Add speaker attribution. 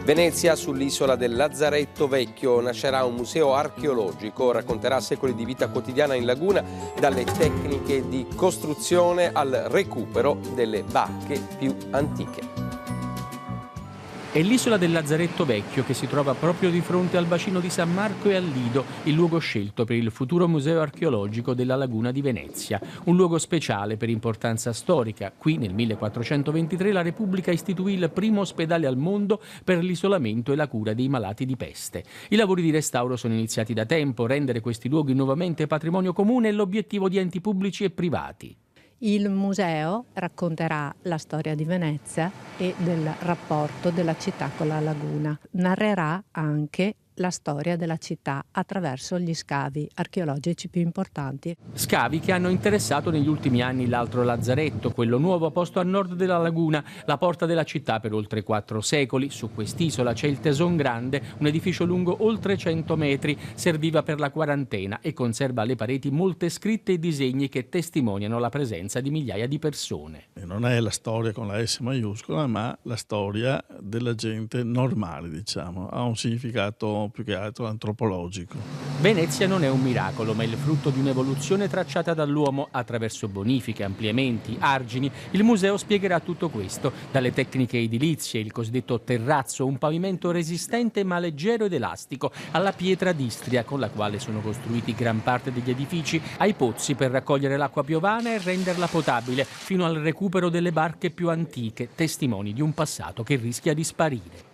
Speaker 1: Venezia, sull'isola del Lazzaretto Vecchio, nascerà un museo archeologico, racconterà secoli di vita quotidiana in laguna, dalle tecniche di costruzione al recupero delle barche più antiche.
Speaker 2: È l'isola del Lazzaretto Vecchio che si trova proprio di fronte al bacino di San Marco e al Lido, il luogo scelto per il futuro museo archeologico della laguna di Venezia. Un luogo speciale per importanza storica. Qui nel 1423 la Repubblica istituì il primo ospedale al mondo per l'isolamento e la cura dei malati di peste. I lavori di restauro sono iniziati da tempo. Rendere questi luoghi nuovamente patrimonio comune è l'obiettivo di enti pubblici e privati.
Speaker 3: Il museo racconterà la storia di Venezia e del rapporto della città con la laguna. Narrerà anche la storia della città attraverso gli scavi archeologici più importanti.
Speaker 2: Scavi che hanno interessato negli ultimi anni l'altro Lazzaretto, quello nuovo posto a nord della laguna, la porta della città per oltre 4 secoli. Su quest'isola c'è il Teson Grande, un edificio lungo oltre 100 metri, serviva per la quarantena e conserva alle pareti molte scritte e disegni che testimoniano la presenza di migliaia di persone.
Speaker 4: Non è la storia con la S maiuscola, ma la storia della gente normale, diciamo. Ha un significato più che altro antropologico.
Speaker 2: Venezia non è un miracolo, ma è il frutto di un'evoluzione tracciata dall'uomo attraverso bonifiche, ampliamenti, argini. Il museo spiegherà tutto questo, dalle tecniche edilizie, il cosiddetto terrazzo, un pavimento resistente ma leggero ed elastico, alla pietra d'Istria con la quale sono costruiti gran parte degli edifici, ai pozzi per raccogliere l'acqua piovana e renderla potabile, fino al recupero delle barche più antiche, testimoni di un passato che rischia di sparire.